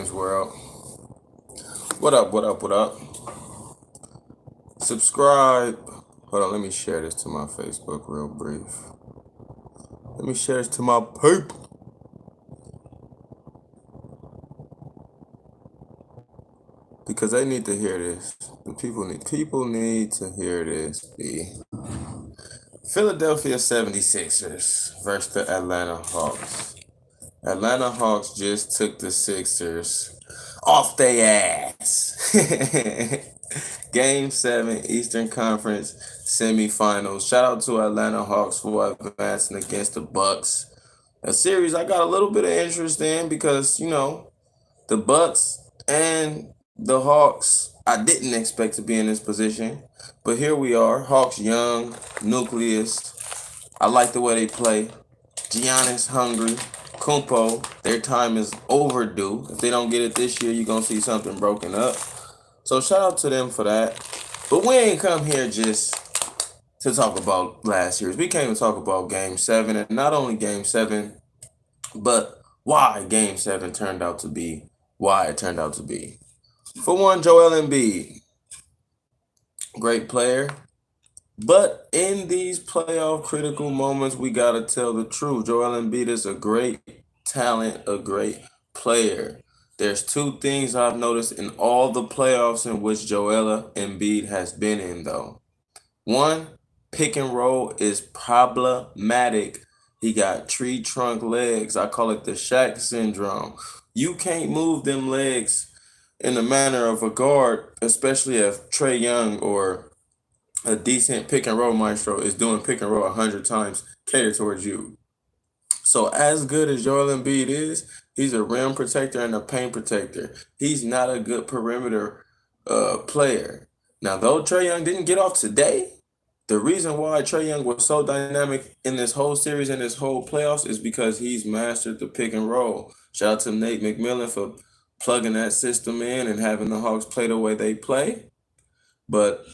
Dame's World. What up, what up, what up? Subscribe. Hold on, let me share this to my Facebook real brief. Let me share this to my people. Because they need to hear this. The people need to hear this. B. Philadelphia 76ers versus the Atlanta Hawks. Atlanta Hawks just took the Sixers off their ass. Game 7 Eastern Conference semifinals. Shout out to Atlanta Hawks for advancing against the Bucks. A series I got a little bit of interest in because, the Bucks and the Hawks, I didn't expect to be in this position. But here we are. Hawks young, nucleus. I like the way they play. Giannis hungry. Kumpo, their time is overdue. If they don't get it this year, you're going to see something broken up. So shout out to them for that. But we ain't come here just to talk about last year's. We came to talk about Game 7. And not only Game 7, but why Game 7 turned out to be why it turned out to be. For one, Joel Embiid. Great player. But in these playoff critical moments, we got to tell the truth. Joel Embiid is a great talent, a great player. There's two things I've noticed in all the playoffs in which Joel Embiid has been in, though. One, pick and roll is problematic. He got tree trunk legs. I call it the Shaq syndrome. You can't move them legs in the manner of a guard, especially if Trae Young or a decent pick and roll maestro is doing pick and roll 100 times catered towards you. So as good as Joel Embiid is, he's a rim protector and a paint protector. He's not a good perimeter player. Now, though Trae Young didn't get off today, the reason why Trae Young was so dynamic in this whole series and this whole playoffs is because he's mastered the pick and roll. Shout out to Nate McMillan for plugging that system in and having the Hawks play the way they play. But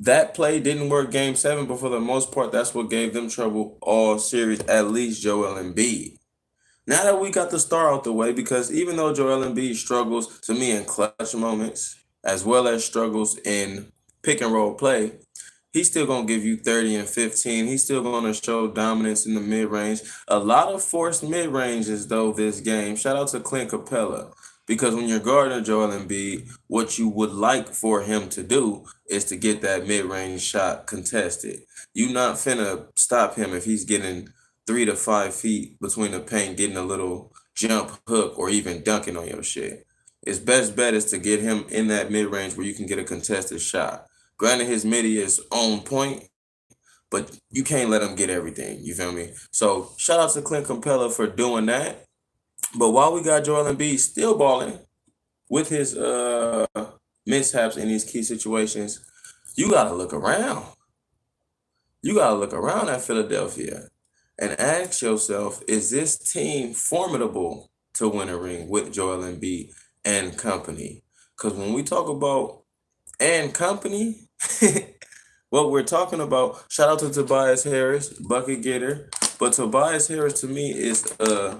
that play didn't work Game 7, but for the most part, that's what gave them trouble all series, at least Joel Embiid. Now that we got the star out the way, because even though Joel Embiid struggles to me in clutch moments, as well as struggles in pick and roll play, he's still going to give you 30 and 15. He's still going to show dominance in the mid-range. A lot of forced mid-ranges, though, this game. Shout out to Clint Capella. Because when you're guarding Joel Embiid, what you would like for him to do is to get that mid-range shot contested. You're not finna stop him if he's getting 3 to 5 feet between the paint, getting a little jump hook or even dunking on your shit. His best bet is to get him in that mid-range where you can get a contested shot. Granted, his midi is on point, but you can't let him get everything. You feel me? So shout out to Clint Capella for doing that. But while we got Joel Embiid still balling with his mishaps in these key situations, you got to look around. You got to look around at Philadelphia and ask yourself, is this team formidable to win a ring with Joel Embiid and company? Because when we talk about and company, what we're talking about, shout out to Tobias Harris, bucket getter. But Tobias Harris to me is a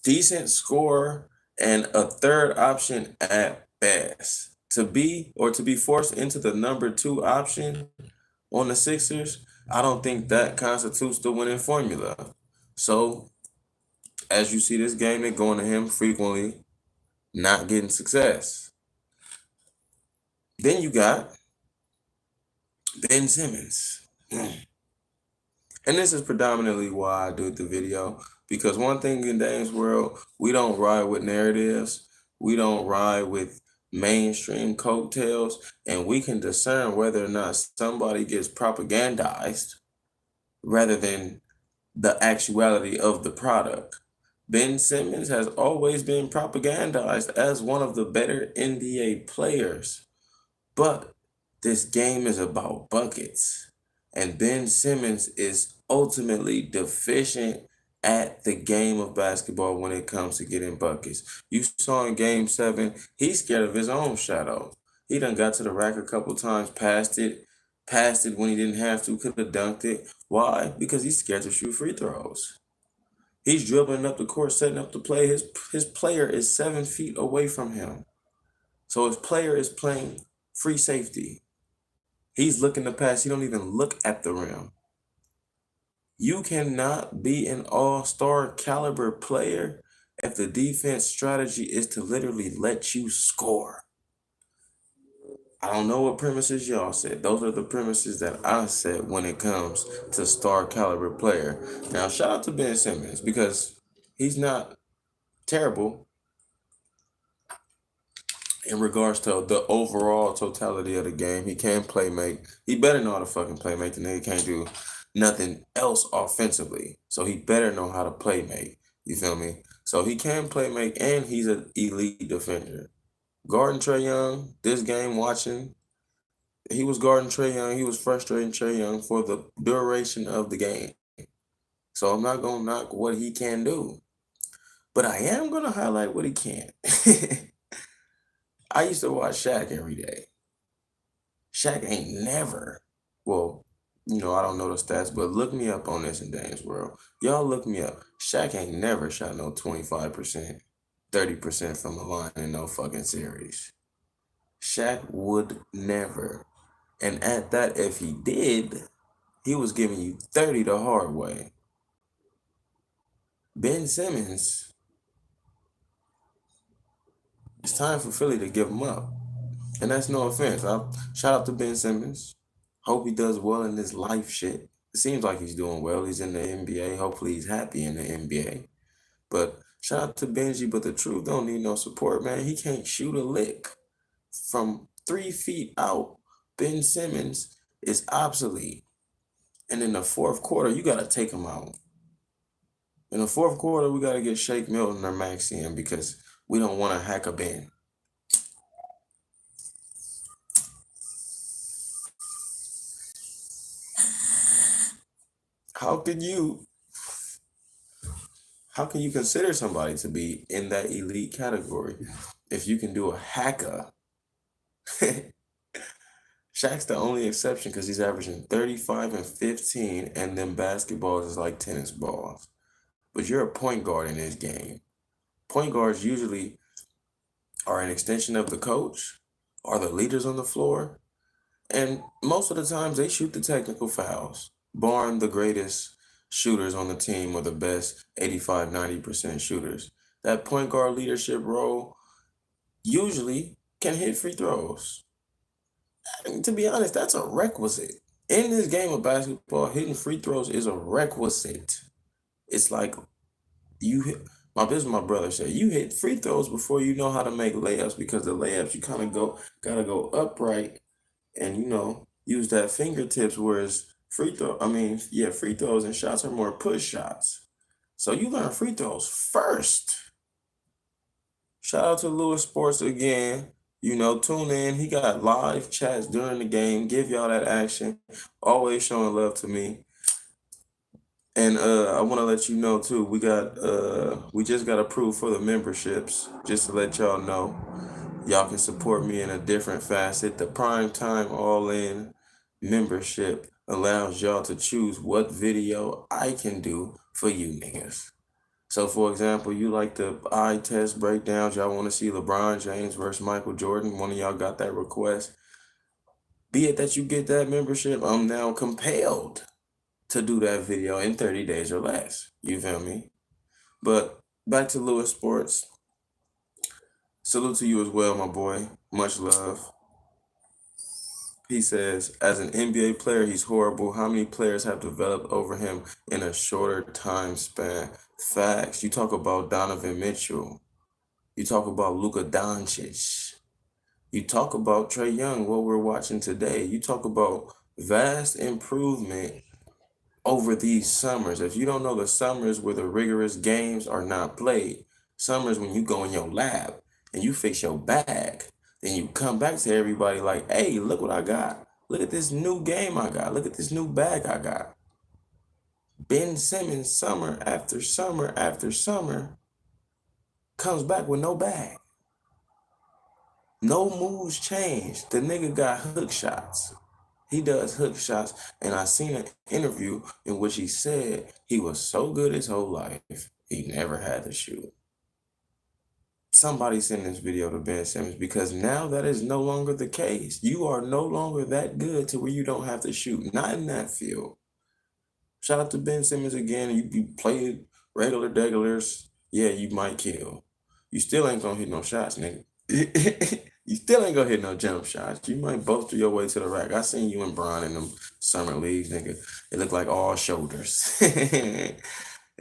decent scorer and a third option at best. To be forced into the number 2 option on the Sixers, I don't think that constitutes the winning formula. So, as you see this game, they're going to him frequently, not getting success. Then you got Ben Simmons. And this is predominantly why I do the video. Because one thing in Dame's World, we don't ride with narratives. We don't ride with mainstream coattails. And we can discern whether or not somebody gets propagandized rather than the actuality of the product. Ben Simmons has always been propagandized as one of the better NBA players. But this game is about buckets. And Ben Simmons is ultimately deficient at the game of basketball when it comes to getting buckets. You saw in Game 7, he's scared of his own shadow. He done got to the rack a couple times, passed it when he didn't have to, could have dunked it. Why? Because he's scared to shoot free throws. He's dribbling up the court, setting up the play. His player is 7 feet away from him. So his player is playing free safety. He's looking to pass. He don't even look at the rim. You cannot be an all-star caliber player if the defense strategy is to literally let you score. I don't know what premises y'all said. Those are the premises that I said when it comes to star caliber player. Now, shout out to Ben Simmons because he's not terrible in regards to the overall totality of the game. He can play make. He better know how to fucking play make. The nigga can't do nothing else offensively. So he better know how to play make. You feel me? So he can play make and he's an elite defender. Guarding Trae Young, this game watching, he was guarding Trae Young. He was frustrating Trae Young for the duration of the game. So I'm not going to knock what he can do. But I am going to highlight what he can't. I used to watch Shaq every day. Shaq ain't never, well, I don't know the stats, but look me up on this in Dame's World. Y'all look me up. Shaq ain't never shot no 25%, 30% from the line in no fucking series. Shaq would never. And at that, if he did, he was giving you 30 the hard way. Ben Simmons, it's time for Philly to give him up. And that's no offense. Shout out to Ben Simmons. Hope he does well in this life shit. It seems like he's doing well. He's in the NBA. Hopefully he's happy in the NBA. But shout out to Benji, but the truth don't need no support, man. He can't shoot a lick. From 3 feet out, Ben Simmons is obsolete. And in the fourth quarter, you got to take him out. In the fourth quarter, we got to get Shake Milton or Maxi in because we don't want to hack a Ben. How can you consider somebody to be in that elite category if you can do a hacker? Shaq's the only exception because he's averaging 35 and 15, and then basketballs is like tennis balls. But you're a point guard in this game. Point guards usually are an extension of the coach, are the leaders on the floor, and most of the times they shoot the technical fouls, barring the greatest shooters on the team or the best 85, 90% shooters. That point guard leadership role usually can hit free throws. And to be honest, that's a requisite. In this game of basketball, hitting free throws is a requisite. It's like this is my brother said, you hit free throws before you know how to make layups because the layups you kind of gotta go upright and use that fingertips, whereas free throws and shots are more push shots. So you learn free throws first. Shout out to Lewis Sports again. Tune in. He got live chats during the game. Give y'all that action. Always showing love to me. And I want to let you know too, we just got approved for the memberships. Just to let y'all know, y'all can support me in a different facet. The Prime Time All In membership allows y'all to choose what video I can do for you niggas. So for example, you like the eye test breakdowns, y'all want to see LeBron James versus Michael Jordan, one of y'all got that request. Be it that you get that membership, I'm now compelled to do that video in 30 days or less. You feel me? But back to Lewis Sports. Salute to you as well, my boy. Much love. He says, as an NBA player, he's horrible. How many players have developed over him in a shorter time span? Facts. You talk about Donovan Mitchell. You talk about Luka Doncic. You talk about Trae Young, what we're watching today. You talk about vast improvement over these summers. If you don't know the summers where the rigorous games are not played, summers when you go in your lab and you fix your bag, then you come back to everybody like, hey, look what I got. Look at this new game I got. Look at this new bag I got. Ben Simmons, summer after summer after summer, comes back with no bag. No moves changed. The nigga got hook shots. He does hook shots, and I seen an interview in which he said he was so good his whole life. He never had to shoot. Somebody send this video to Ben Simmons because now that is no longer the case. You are no longer that good to where you don't have to shoot. Not in that field. Shout out to Ben Simmons again. You play regular degulars, yeah, you might kill. You still ain't gonna hit no shots, nigga. You still ain't gonna hit no jump shots. You might bolster your way to the rack. I seen you and Bron in them summer leagues, nigga. It looked like all shoulders. It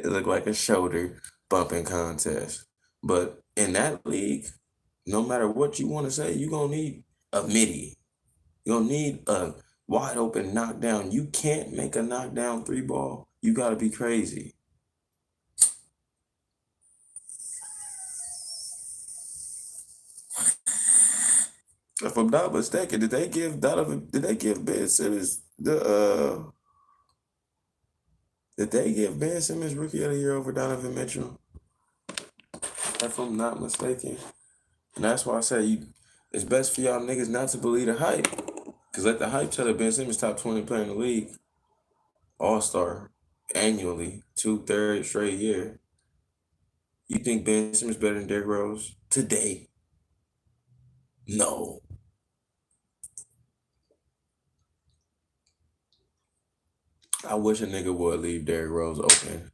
looked like a shoulder bumping contest. But in that league, no matter what you want to say, you're gonna need a midi. You're gonna need a wide open knockdown. You can't make a knockdown three ball. You gotta be crazy. If I'm not mistaken, did they give Ben Simmons did they give Ben Simmons rookie of the year over Donovan Mitchell? If I'm not mistaken. And that's why I say it's best for y'all niggas not to believe the hype. Cause let the hype tell that Ben Simmons top 20 player in the league, all-star, annually, 2/3 straight year. You think Ben Simmons better than Derrick Rose? Today? No. I wish a nigga would leave Derrick Rose open,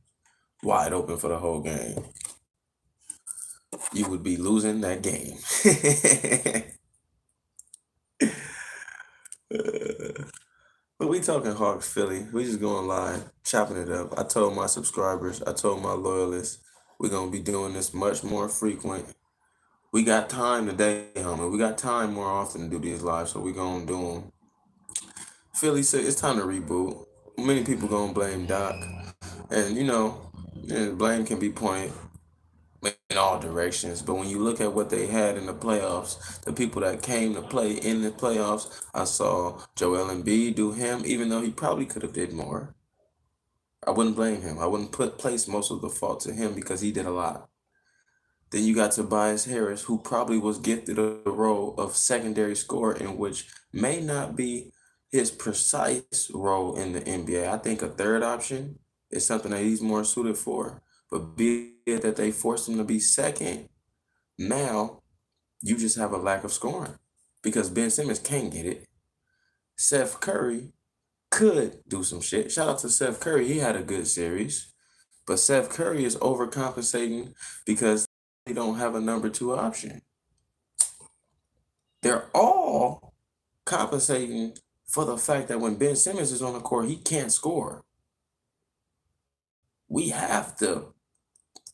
wide open for the whole game. You would be losing that game. But we talking Hawks Philly. We just going live, chopping it up. I told my subscribers, I told my loyalists, we're gonna be doing this much more frequent. We got time today, homie. We got time more often to do these lives, so we gonna do them. Philly said it's time to reboot. Many people gonna blame Doc, and blame can be pointed in all directions. But when you look at what they had in the playoffs, the people that came to play in the playoffs, I saw Joel Embiid do him, even though he probably could have did more. I wouldn't blame him. I wouldn't place most of the fault to him because he did a lot. Then you got Tobias Harris, who probably was gifted a role of secondary scorer, in which may not be his precise role in the NBA. I think a third option is something that he's more suited for. But be it that they forced him to be second, now you just have a lack of scoring because Ben Simmons can't get it. Seth Curry could do some shit. Shout out to Seth Curry. He had a good series. But Seth Curry is overcompensating because they don't have a number two option. They're all compensating for the fact that when Ben Simmons is on the court, he can't score. We have to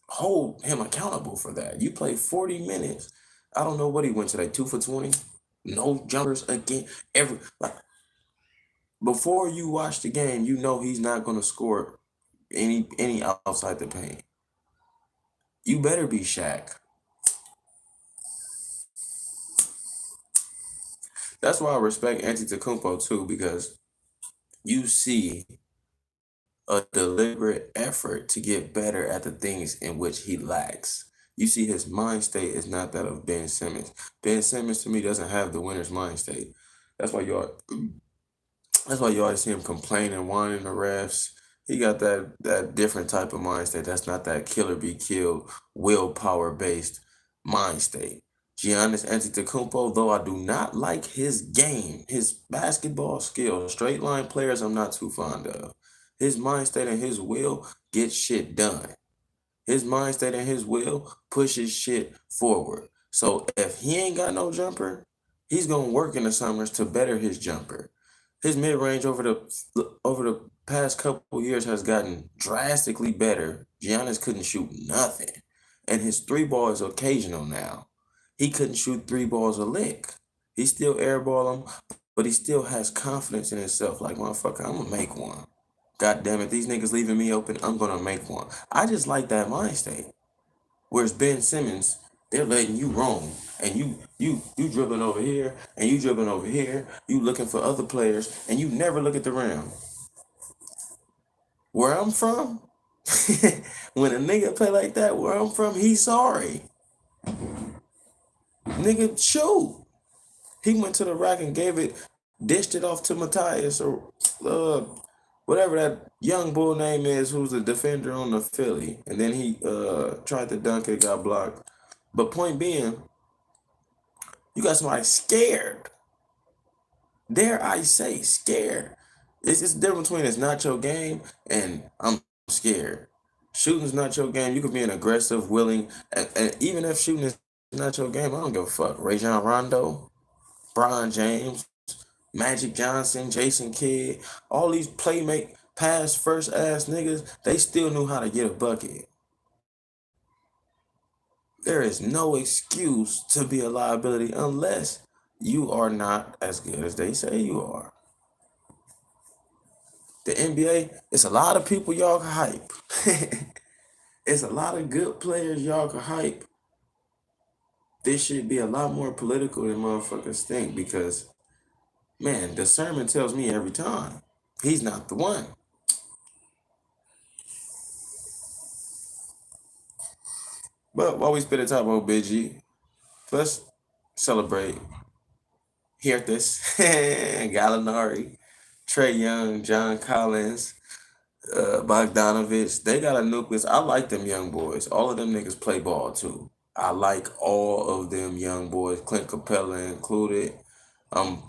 hold him accountable for that. You play 40 minutes. I don't know what he went today, 2 for 20. No jumpers again. Before you watch the game, you know he's not going to score any outside the paint. You better be Shaq. That's why I respect Antetokounmpo too, because you see a deliberate effort to get better at the things in which he lacks. You see his mind state is not that of Ben Simmons. Ben Simmons to me doesn't have the winner's mind state. That's why you always see him complain and whining the refs. He got that different type of mind state. That's not that killer be killed, willpower based mind state. Giannis Antetokounmpo, though I do not like his game, his basketball skill, straight line players I'm not too fond of. His mind state and his will get shit done. His mind state and his will pushes shit forward. So if he ain't got no jumper, he's gonna work in the summers to better his jumper. His mid range over the past couple years has gotten drastically better. Giannis couldn't shoot nothing, and his three ball is occasional now. He couldn't shoot three balls a lick. He still airball them, but he still has confidence in himself. Like, motherfucker, I'm gonna make one. God damn it, these niggas leaving me open, I'm gonna make one. I just like that mind state. Whereas Ben Simmons, they're letting you roam. And you dribbling over here, and you dribbling over here, you looking for other players, and you never look at the rim. Where I'm from, when a nigga play like that, where I'm from, he's sorry. Nigga, shoot. He went to the rack and dished it off to Matthias or whatever that young bull name is, who's the defender on the Philly, and then he tried to dunk it, got blocked. But point being, you got somebody scared. Dare I say scared? It's the difference between it's not your game and I'm scared. Shooting's not your game. You could be an aggressive, willing, and even if shooting is not your game, I don't give a fuck. Rajon Rondo, Bron James, Magic Johnson, Jason Kidd, all these playmate pass first ass niggas, they still knew how to get a bucket. There is no excuse to be a liability unless you are not as good as they say you are. The NBA, it's a lot of people y'all can hype. It's a lot of good players y'all can hype. This should be a lot more political than motherfuckers think because, man, the sermon tells me every time he's not the one. But while we spit the top on Big G, let's celebrate Hear this Gallinari, Trey Young, John Collins, Bogdanovich. They got a nucleus. I like them young boys. All of them niggas play ball too. I like all of them young boys, Clint Capella included. I'm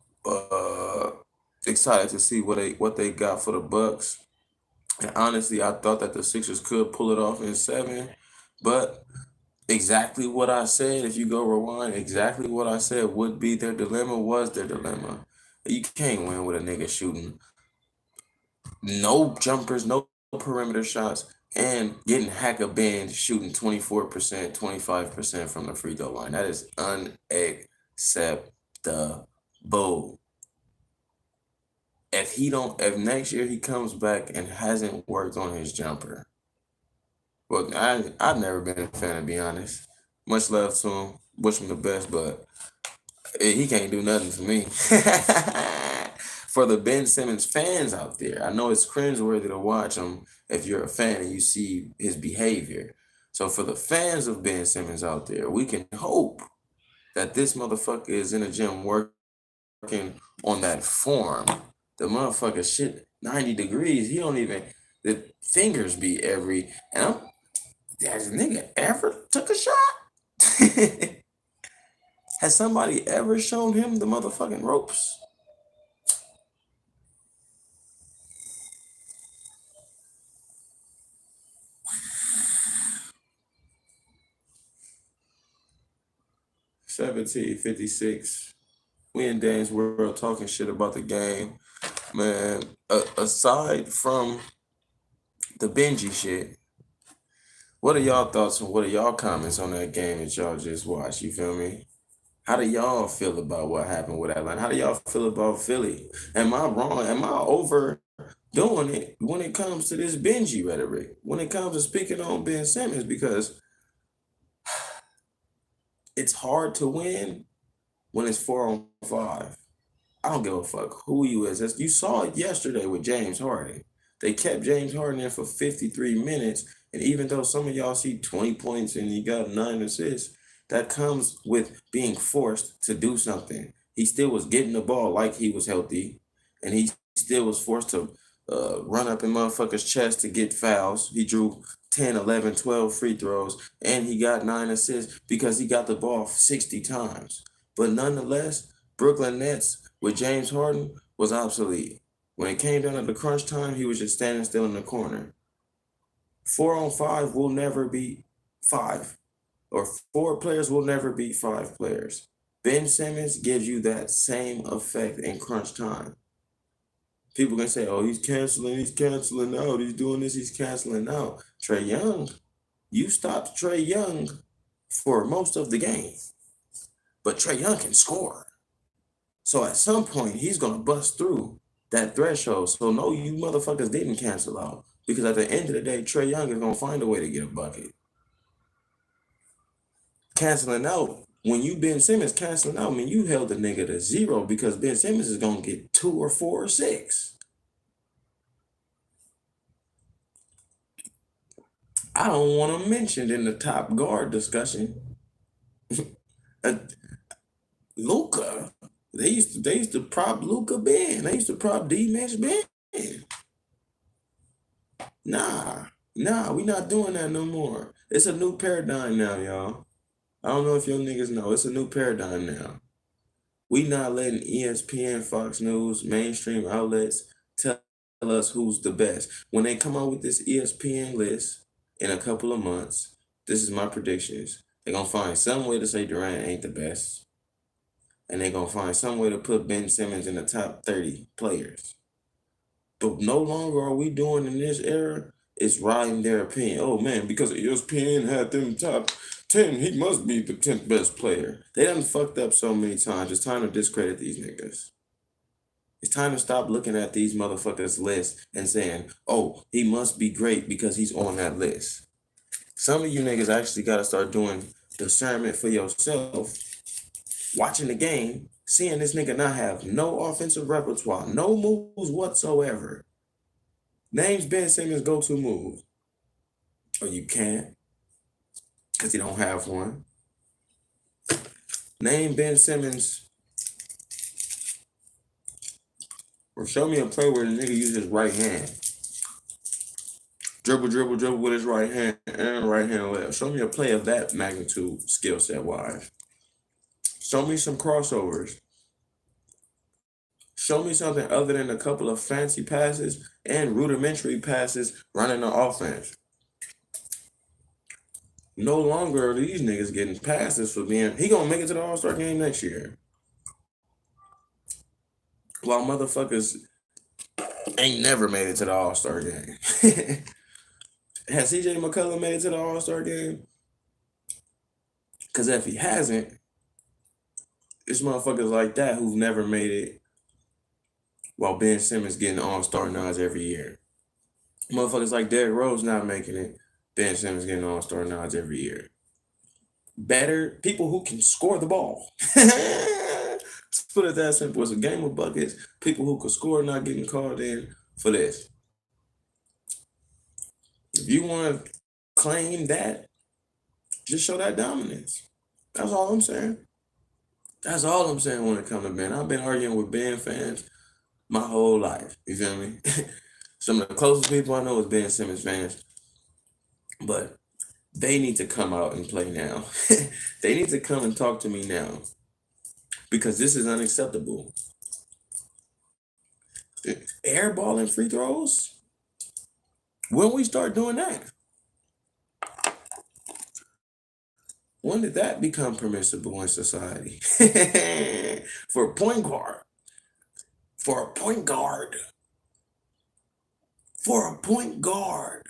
excited to see what they got for the Bucks. And honestly, I thought that the Sixers could pull it off in seven, but exactly what I said, if you go rewind, exactly what I said would be their dilemma was their dilemma. You can't win with a nigga shooting no jumpers, no perimeter shots, and getting hack a bend shooting 24%, 25% from the free throw line. That is unacceptable. If next year he comes back and hasn't worked on his jumper, well, I've never been a fan, to be honest. Much love to him, wish him the best, but he can't do nothing for me. For the Ben Simmons fans out there, I know it's cringeworthy to watch him if you're a fan and you see his behavior. So for the fans of Ben Simmons out there, we can hope that this motherfucker is in the gym working on that form. The motherfucker shit 90 degrees. He don't even the fingers be every and I'm has a nigga ever took a shot? Has somebody ever shown him the motherfucking ropes? 17:56. We in Dane's world talking shit about the game. Man, aside from the Benji shit, what are y'all thoughts and what are y'all comments on that game that y'all just watched? You feel me? How do y'all feel about what happened with Atlanta? How do y'all feel about Philly? Am I wrong? Am I overdoing it when it comes to this Benji rhetoric? When it comes to speaking on Ben Simmons? Because it's hard to win when it's 4-on-5. I don't give a fuck who you is. You saw it yesterday with James Harden. They kept James Harden in for 53 minutes. And even though some of y'all see 20 points and he got 9 assists, that comes with being forced to do something. He still was getting the ball like he was healthy. And he still was forced to run up in motherfuckers' chest to get fouls. He drew 10, 11, 12 free throws. And he got 9 assists because he got the ball 60 times. But nonetheless, Brooklyn Nets with James Harden was obsolete. When it came down to the crunch time, he was just standing still in the corner. 4-on-5 will never beat five, or four players will never beat five players. Ben Simmons gives you that same effect in crunch time. People can say, oh, he's canceling out, he's doing this, he's canceling out. Trae Young, you stopped Trae Young for most of the game, but Trae Young can score. So at some point, he's going to bust through that threshold. So no, you motherfuckers didn't cancel out. Because at the end of the day, Trae Young is going to find a way to get a bucket. Canceling out, when you Ben Simmons canceling out, I mean, you held the nigga to zero because Ben Simmons is going to get 2 or 4 or 6. I don't want to mention in the top guard discussion, Luka. They used to prop Luka Ben. They used to prop D-Mitch Ben. Nah, we not doing that no more. It's a new paradigm now, y'all. I don't know if your niggas know. It's a new paradigm now. We not letting ESPN, Fox News, mainstream outlets tell us who's the best. When they come out with this ESPN list in a couple of months, this is my predictions. They're gonna find some way to say Durant ain't the best, and they're gonna find some way to put Ben Simmons in the top 30 players. But no longer are we doing in this era is riding their opinion. Oh man, because ESPN had them top 10, he must be the 10th best player. They done fucked up so many times. It's time to discredit these niggas. It's time to stop looking at these motherfuckers' list and saying, oh, he must be great because he's on that list. Some of you niggas actually got to start doing discernment for yourself, watching the game, seeing this nigga not have no offensive repertoire, no moves whatsoever. Names Ben Simmons' go-to move. Or you can't, because he don't have one. Name Ben Simmons, or show me a play where the nigga uses his right hand. Dribble with his right hand and right hand left. Show me a play of that magnitude, skill set wise. Show me some crossovers. Show me something other than a couple of fancy passes and rudimentary passes running the offense. No longer are these niggas getting passes for being. He gonna make it to the All-Star game next year. While motherfuckers ain't never made it to the All-Star game. Has CJ McCollum made it to the All-Star game? Because if he hasn't, it's motherfuckers like that who've never made it while Ben Simmons getting All-Star nods every year. Motherfuckers like Derrick Rose not making it, Ben Simmons getting All-Star nods every year. Better people who can score the ball. Let's put it that simple. It's a game of buckets. People who can score not getting called in for this. If you want to claim that, just show that dominance. That's all I'm saying. That's all I'm saying when it comes to Ben. I've been arguing with Ben fans my whole life. You feel me? Some of the closest people I know is Ben Simmons fans. But they need to come out and play now. They need to come and talk to me now. Because this is unacceptable. Airballing free throws? When we start doing that? When did that become permissible in society? For a point guard. For a point guard. For a point guard.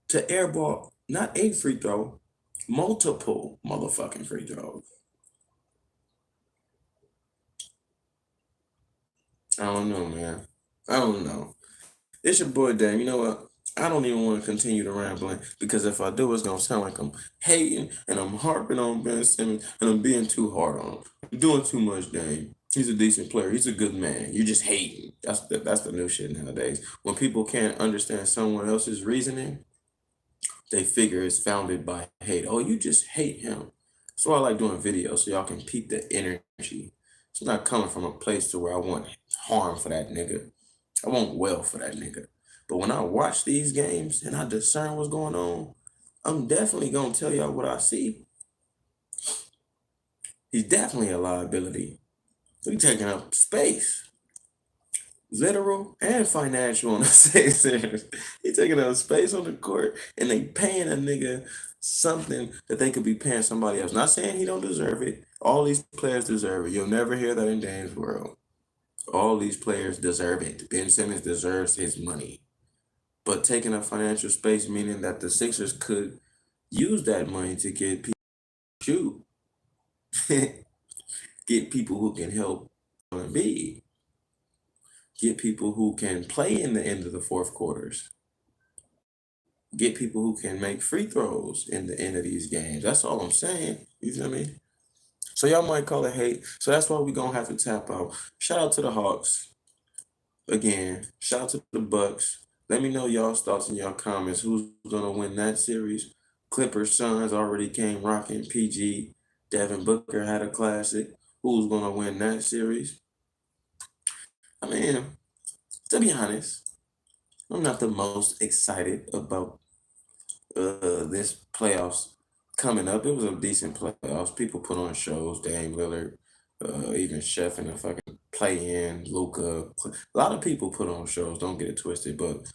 To airball, not a free throw, multiple motherfucking free throws. I don't know, man. I don't know. It's your boy Dame. You know what? I don't even want to continue to rambling because if I do, it's gonna sound like I'm hating and I'm harping on Ben Simmons and I'm being too hard on him. I'm doing too much, Dame. He's a decent player. He's a good man. You're just hating. That's the new shit nowadays. When people can't understand someone else's reasoning, they figure it's founded by hate. Oh, you just hate him. That's why I like doing videos so y'all can peep the energy. It's not coming from a place to where I want harm for that nigga. I want well for that nigga. But when I watch these games and I discern what's going on, I'm definitely gonna tell y'all what I see. He's definitely a liability. He's taking up space. Literal and financial on the same. He's taking up space on the court and they paying a nigga something that they could be paying somebody else. Not saying he don't deserve it. All these players deserve it. You'll never hear that in Dame's world. All these players deserve it. Ben Simmons deserves his money. But taking up financial space, meaning that the Sixers could use that money to get people to shoot. Get people who can help Embiid. Get people who can play in the end of the fourth quarters. Get people who can make free throws in the end of these games. That's all I'm saying. You feel me? So y'all might call it hate. So that's why we're gonna have to tap out. Shout out to the Hawks. Again, shout out to the Bucks. Let me know y'all's thoughts in your comments. Who's gonna win that series? Clippers Suns already came rocking. PG. Devin Booker had a classic. Who's gonna win that series? I mean, to be honest, I'm not the most excited about this playoffs coming up. It was a decent playoffs. People put on shows. Dame Lillard, even Chef and the fucking play in Luca. A lot of people put on shows. Don't get it twisted. But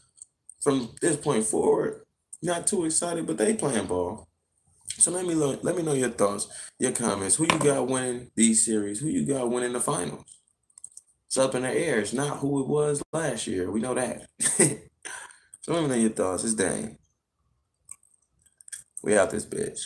from this point forward, not too excited. But they playing ball. So let me know your thoughts, your comments. Who you got winning these series? Who you got winning the finals? It's up in the air. It's not who it was last year. We know that. So let me know your thoughts. It's Dame. We out this bitch.